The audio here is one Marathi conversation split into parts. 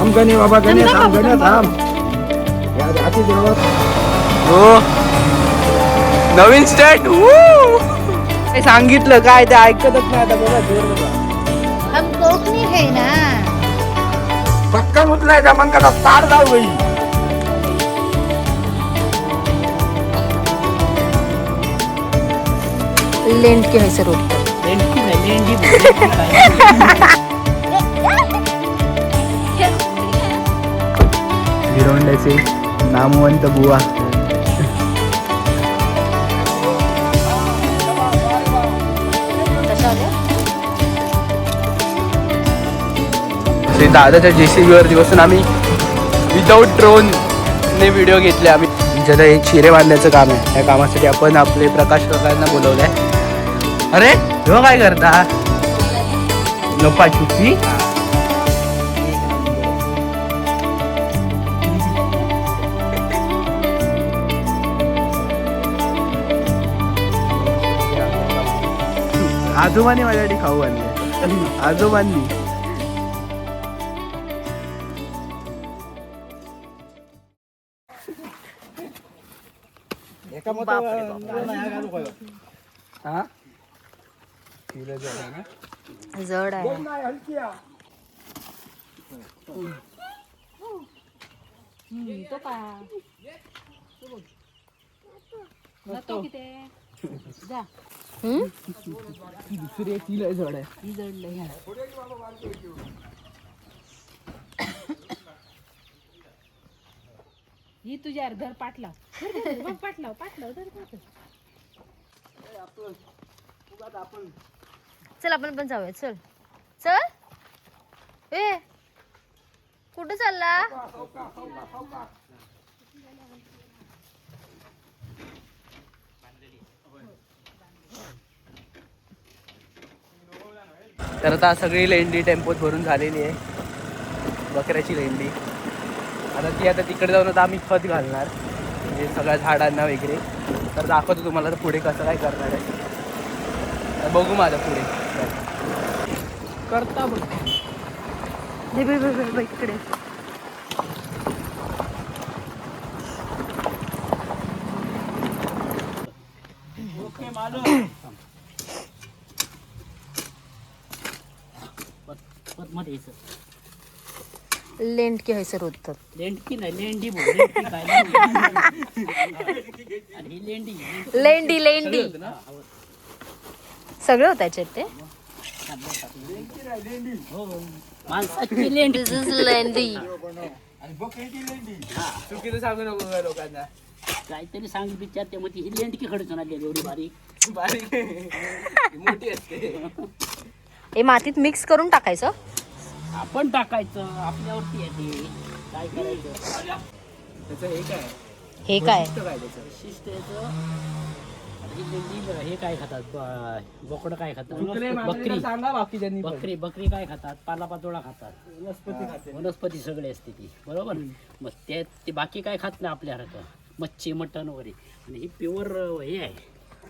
थांब गणे बाबा गणे थांब गणे थांब हो नवीन स्टेट सांगितलं काय ते ऐकतच नाही आता बघा जोर बघा हम कोकणी है ना. पक्का मुतलाय का मग कसा तार जाऊ गई लेंड के है सर उत्तर. गिरोंड्याचे नामवंत बुवा दादाच्या JCB वरती बसून आम्ही विदाऊट ड्रोन ने व्हिडिओ घेतले आम्ही. ज्याला हे चिरे बांधण्याचं काम आहे त्या कामासाठी आपण आपले प्रकाश काकांना बोलवलंय. अरे हो काय करता लपाछुपी आजोबांनी माझ्यासाठी खाऊ आणले आजोबांनी. जड आहे. दुसरी तिला जड आहे. ही तुझ्या अर्धर पाटलाव पाटलाव पाटलाव चल आपण पण जाऊया. चल चल ए कुठं चालला. तर आता सगळी लेंडी टेम्पोत भरून झालेली आहे बकऱ्याची लेंडी. आता तिकडे जाऊन आता आम्ही खत घालणार म्हणजे सगळ्या झाडांना वगैरे. तर दाखवतो तुम्हाला तर पुढे कसं काय करणार आहे तर बघू माझं पुढे करता बघ. इकडे लेंड के है सर उत्तर. लेंडकी नाही लेंडी लेंडी लेंडी सगळं होतं त्याच्यात ते. माणसाची लेंडी. दिस इज लेंडी. चुकीचं सांगू नको का लोकांना. काहीतरी सांग विचारते मग ती ही लेंडकी खडचून आली एवढी बारीक बारीक मोठी असते. हे मातीत मिक्स करून टाकायचं. आपण टाकायचं आपल्यावरती येते काय करायचं. त्याचं हे काय हे काय काय त्याचं विशिष्ट याचं ही लेंडी बरं, हे काय खातात बोकडं काय खातात बकरी सांगा बाकीच्यांनी पण. बकरी बकरी काय खातात पालापाचोळा खातात वनस्पती खाते. वनस्पती सगळे असते ती बरोबर. मग त्यात ते बाकी काय खात नाही आपल्यासारखं मच्छी मटण वगैरे. आणि ही प्युअर हे आहे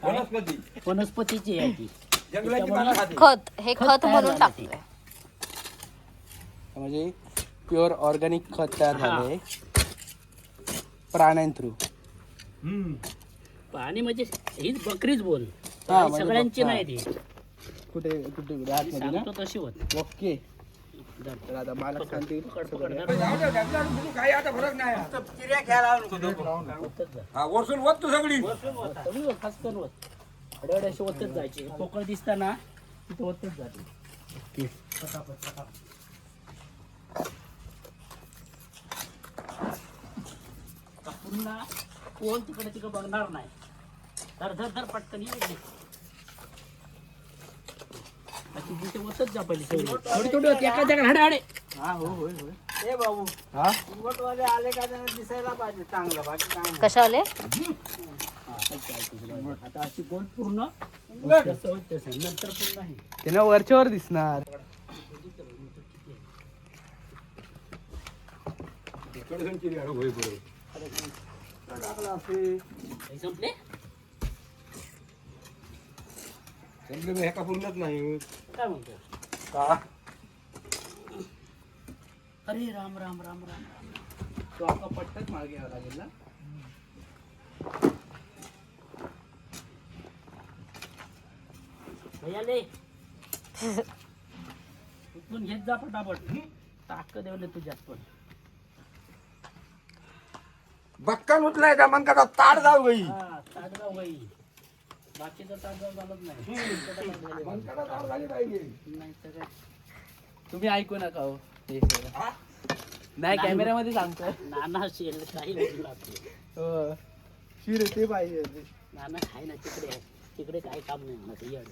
वनस्पती वनस्पतीची आहे ती. जंगलाची पानं खाते. खत हे खत तयार म्हणून झालं टाकतोय. ते. म्हणजे प्युअर ऑर्गॅनिक खत तयार झाले प्राण्यां थ्रू. आणि म्हणजे हीच बकरीच बोल हा, आणि म्हणजे सगळ्यांची बकरा. नाही ती कुठे कुठे आतमध्ये ना सांगतो तशी होत. ओके. तर आता मला सांगतील काही आता फरक नाही हा, वरसून वत तू सगळी खासकन होत हडवड्याशी होतच जायची. पोकळ दिसताना तिथं होतच जाते. पुन्हा कोण तिकडे तिकडे बघणार नाही. धर धर धर पटकन ये. होतच जा पहिली थोडी थोडी होती एका जागा हाडे हाडे. हा हो होय होय. ए बाबू हा वाले आले का त्यांना दिसायला पाहिजे चांगलं बाकी काय कशा आले. आता अशी गोल पूर्ण जसं होत तसं नंतर पूर्ण आहे. त्याला वरच्यावर दिसणार. संपले संपले ह्या का पूर्णच नाही काय म्हणतो का अरे राम राम राम राम राम. तो आपला पट्टाच मागे घ्यावा लागेल ना. भैया ले उचलून घेत जा पटापट. ताकद देवले तुझ्यात पण. बक्कन उचलायचा मन कसा ताड जाऊ गई. हा ताटगाव बाई. बाकीचं ताटगाव चालत नाही. मन कसा ताड झाली पाहिजे. नाही तर काय. तुम्ही ऐकू नका हो हे सगळं. नाही कॅमेऱ्यामध्ये सांगतो. नाना शेल काही नाही लागते. हो शिर ते पाहिजे. नाना आहे ना तिकडे आहे. तिकडे काही काम नाही म्हणत येड.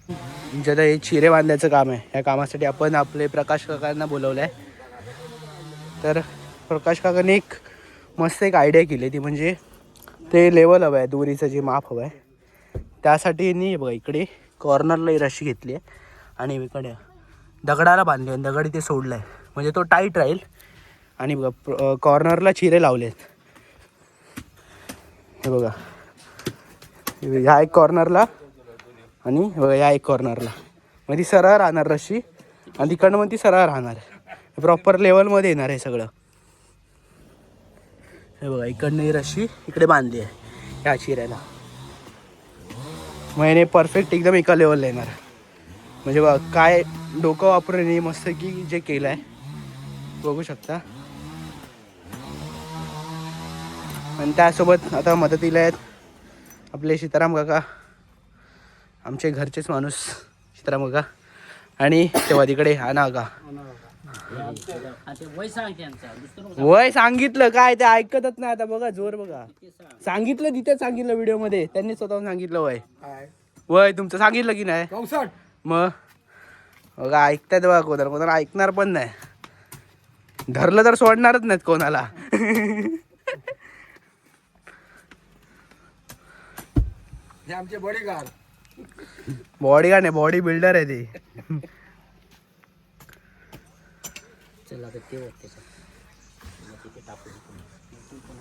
म्हणजे आता हे चिरे बांधायचं काम आहे. या कामासाठी आपण आपले प्रकाश काकांना बोलवलं आहे. तर प्रकाश काकांनी एक मस्त एक आयडिया केली. ती म्हणजे ते लेवल हवं आहे, दोरीचं जे माप हवं आहे त्यासाठी यांनी बघा इकडे कॉर्नरला ही रशी घेतली आहे आणि इकडे दगडाला बांधली आहे. दगड इथे सोडलं आहे म्हणजे तो टाईट राहील. आणि बघा कॉर्नरला चिरे लावले आहेत. हे बघा ह्या एक कॉर्नरला आणि बघा या एक कॉर्नरला. मग ती सरळ राहणार रशी आणि तिकडनं मग ती सरळ राहणार. प्रॉपर लेवलमध्ये येणार आहे सगळं. हे बघा इकडनं ही रशी इकडे बांधली आहे ह्या चिऱ्याला. मग याने परफेक्ट एकदम एका लेवलला येणार. म्हणजे बघा काय डोकं वापरून मस्त की जे केलं आहे बघू शकता. आणि त्यासोबत आता मदतीला आहेत आपले सीताराम काका, आमचे घरचेच माणूस सीताराम काका. आणि तेव्हा तिकडे आना काका. ते वय सांग त्यांचा. दुसरं वय सांगितलं काय ते ऐकतच नाही. आता बघा जोर बघा. सांगितलं तिथे सांगितलं व्हिडिओमध्ये त्यांनी स्वतःहून सांगितलं वय. वय तुमचं सांगितलं की नाही. 64. मग बघा ऐकतात बघा. कोणाला ऐकणार पण नाही. धरलं तर सोडणारच नाहीत कोणाला. हे आमचे बॉडीगार्ड. बॉडीगार्ड नाही बॉडी बिल्डर आहे ते. चला आता ते होत त्याच्यात. तिथे टाकून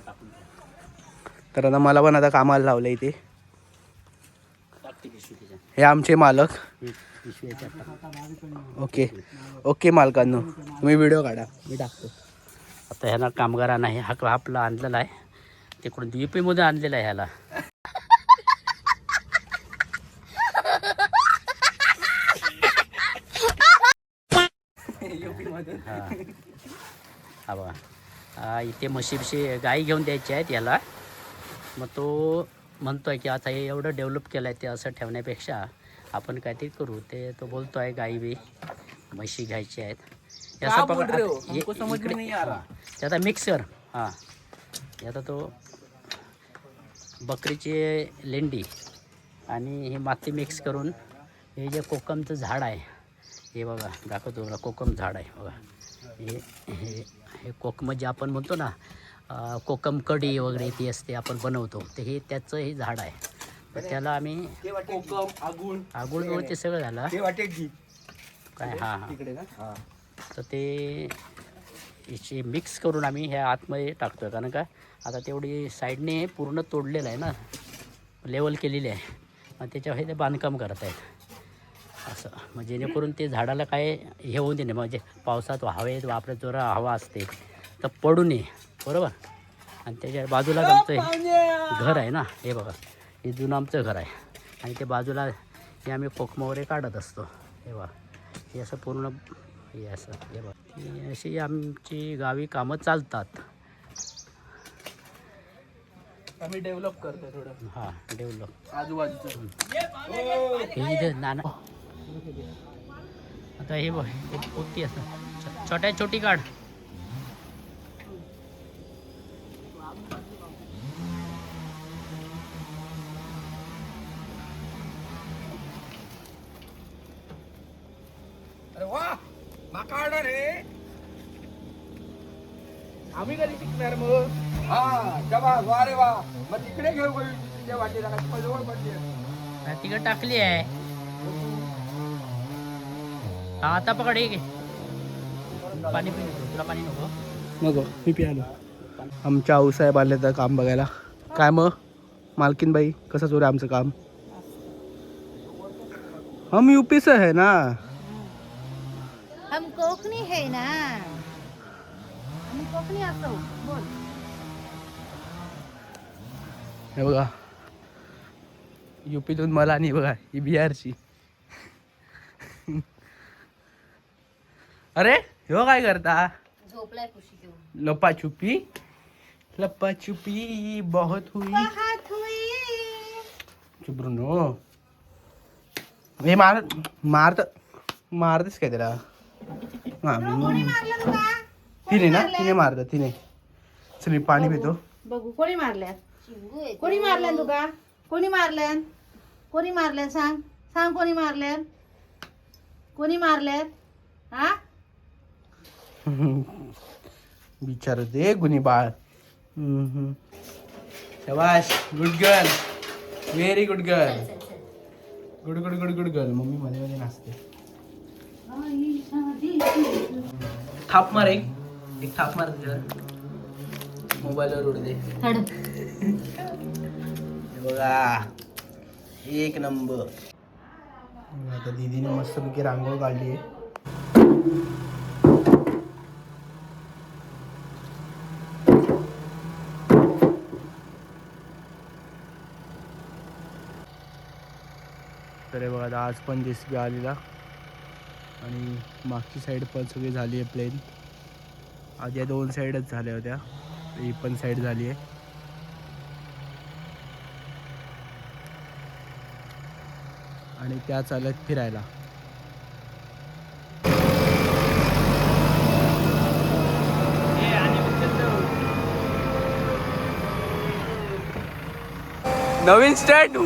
टाकून तर आता मला पण आता कामाला लावलं इथे. टाकते पिशवी त्याच्यात. हे आमचे मालक. पिशवी याच्यात टाक. ओके ओके मालकांनो तुम्ही व्हिडिओ काढा मी टाकतो. आता ह्याला कामगारांना हे हा आपला आणलेला आहे. तिकडून UP मध्ये आणलेला आहे ह्याला. हा बघा इथे म्हशी गाई घेऊन द्यायची आहेत याला. मग तो म्हणतोय की आता हे एवढं डेव्हलप केलं आहे ते असं ठेवण्यापेक्षा आपण काहीतरी करू. ते तो बोलतो आहे गाई बी म्हशी घ्यायची आहेत. याचा ते आता मिक्सर. हां आता तो बकरीची लेंडी आणि हे माती मिक्स करून हे जे कोकमचं झाड आहे हे बघा दाखवतो बघा. कोकम झाड आहे बघा. हे हे हे कोकम जे आपण म्हणतो ना कोकम कढी वगैरे ती असते आपण बनवतो ते हे त्याचं हे झाड आहे. तर त्याला आम्ही आगुळ ते सगळं झालं काय. हां हां तर ते याची मिक्स करून आम्ही ह्या आतमध्ये टाकतो. कारण का आता तेवढी साईडने पूर्ण तोडलेलं आहे ना, लेवल केलेली आहे. मग त्याच्यावर ते बांधकाम करत आहेत असं. मग जेणेकरून ते झाडाला काय हे होऊन दे नाही. म्हणजे पावसात हवेत वापरत जोरा हवा असते तर पडू नये बरोबर. आणि त्याच्या बाजूला आमचं घर आहे ना हे बघा. हे जुनं आमचं घर आहे आणि ते बाजूला हे आम्ही कोकम वगैरे काढत असतो. हे बघा हे असं पूर्ण हे असं हे बघा. अशी आमची गावी कामं चालतात. आम्ही डेव्हलप करतो थोडं. हां डेव्हलप आजूबाजूचं हे इथं नाना. आता हे बघ एक पोती असं छोट्या छोटी काढ. अरे वा माका ऑर्डर आहे. आम्ही कधी शिकणार मग. हा जबा वा रे वा. मग तिकडे घेऊ गई त्या वाटेला का जवळ पडली. तिकडे टाकली आहे. हा आता पकड हे घे. पाणी पिऊ तुला पाणी नको. नको मी प्यालो. आमच्या आऊसाहेब आले तर काम बघायला. काय मग मालकीनबाई कसं सुरू आहे आमचं काम. हम यूपी से है ना. हम कोकणी है ना. हे बघा युपीतून मला आणि बघा ही बिहारची. अरे ह्यो काय करता? झोपलाय खुशी घेऊन. लपाछुपी लपाछुपी बहुत हुई. चुप नो. हे मारतेस काय त्याला? तिने ना तिने मारत तिने. चल मी पाणी पितो. बघू कोणी मारल्या कोणी मारल्या तुका कोणी मारल्यान कोणी मारल्या सांग सांग कोणी मारल्यान कोणी मारल्यात हा बिचार दे गुणी बाळ. शाबाश good girl very good girl. Good good good good girl. Mummy मध्ये मध्ये नाचते. थाप मार एक थाप मार तुझ्यावर. मोबाईलवर उडू दे. हे बघा एक नंबर. आता दीदीने मस्तपैकी रांगोळी काढली आहे. तर हे बघा आज पण JCB आलेला आणि मागची साईड पण सगळी झाली आहे प्लेन. आधी या 2 साईडच झाल्या होत्या. ही पण साईड झाली आहे. आणि त्या चालत फिरायला. नवीन स्टँड.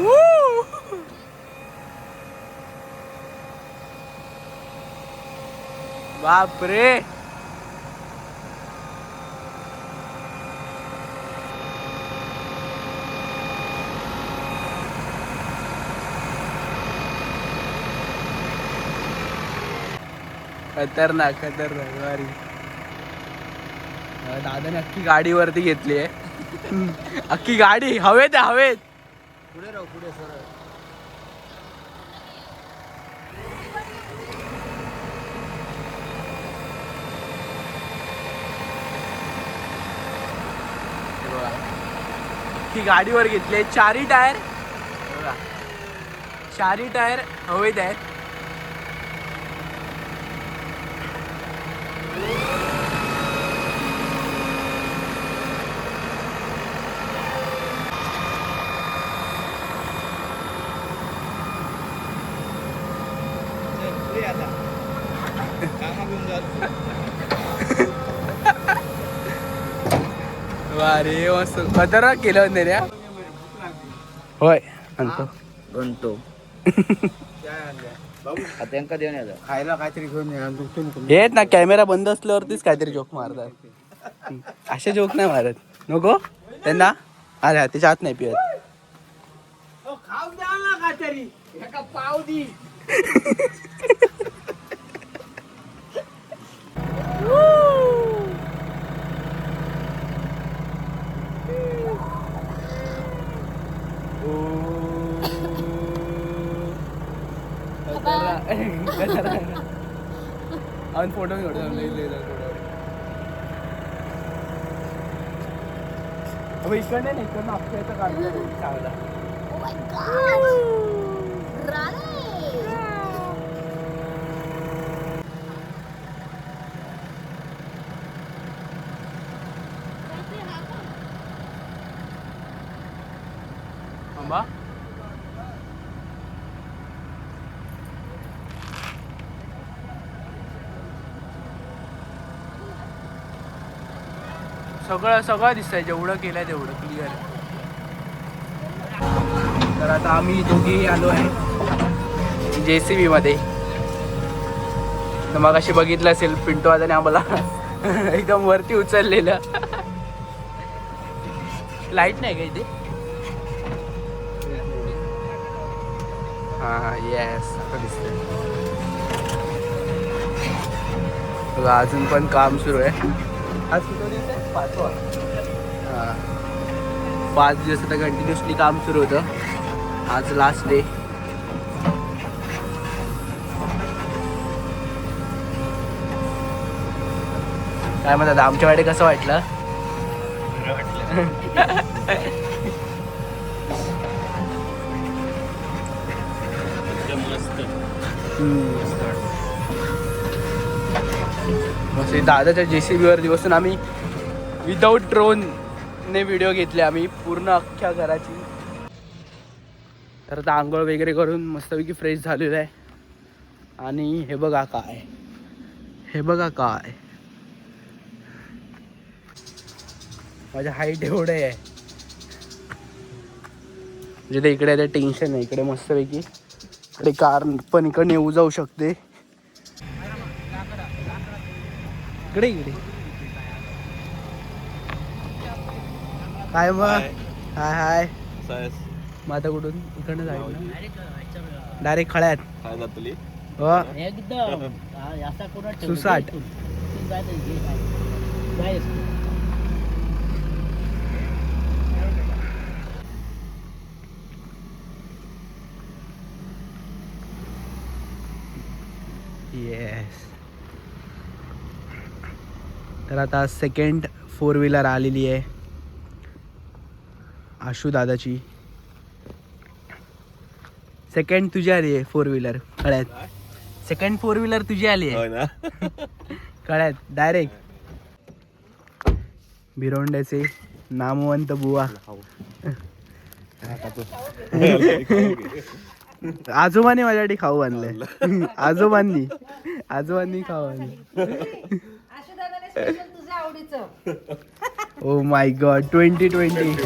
बापरे खतरनाक खतरनाक वारी. दादाने अख्खी गाडी वरती घेतली आहे. अख्खी गाडी हवेत हवेत. पुढे राहू पुढे सरळ. अख्खी गाडीवर घेतली. 4 टायर. बघा 4 टायर हवेत आहेत. अरे मस्त खतरनाक केलं होतं रे. होय आणतो गणतो त्यांका देऊन यायचं खायला काहीतरी घेऊन येत ना. कॅमेरा बंद असल्यावरतीच काहीतरी जोक मारतात. असे जोक नाही मारत नको त्यांना. अरे त्याच्या आत नाही पियत. खाऊ द्या ना काहीतरी एका पाव दी. आपण फोटो घेऊ. इकडे नाही इकडनं आपल्याचं काढलं चांगला. अंबा सगळं दिसतंय. जेवढं केलंय तेवढं क्लिअर. तर आता आम्ही दोघी आलो आहे JCB मध्ये. तर मग अशी बघितलं असेल पिंटू दादाने आम्हाला एकदम वरती उचललेलं. लाईट नाही का इथे? हा येस आता दिसतंय. अजून पण काम सुरू आहे. आज किती दिवस आहे? 5वा. हां 5 दिवस आता कंटिन्युअसली काम सुरू होतं. आज लास्ट डे. काय म्हणतात आमच्या वाडे कसं वाटलं? मस्त दादाच्या JCB वरती बसून आम्ही विदाऊट ड्रोनने व्हिडिओ घेतले आम्ही पूर्ण अख्ख्या घराची. तर आता आंघोळ वगैरे करून मस्तपैकी फ्रेश झालेलं आहे. आणि हे बघा काय, हे बघा काय, माझ्या हाईट एवढे आहे म्हणजे ते इकडे टेन्शन नाही. इकडे मस्तपैकी इकडे कार पण इकडे येऊ जाऊ शकते. इकडे इकडे काय मग हाय हाय मग आता कुठून इकडनं जायचं डायरेक्ट खळ्यात हो एकदम असा कोणा सुसाट. येस. तर आता सेकंड 4 व्हीलर आलेली आहे आशू दादाची. सेकंड तुझी आली आहे 4 व्हीलर कळ्यात. सेकंड 4 व्हीलर तुझी आली आहे कळ्यात डायरेक्ट. भिरोंड्याचे नामवंत बुवा आजोबांनी माझ्यासाठी खाऊ आणलंय. आजोबांनी खाऊ आणलं. तुझ्या आवडीचं ओ माय गॉड 2020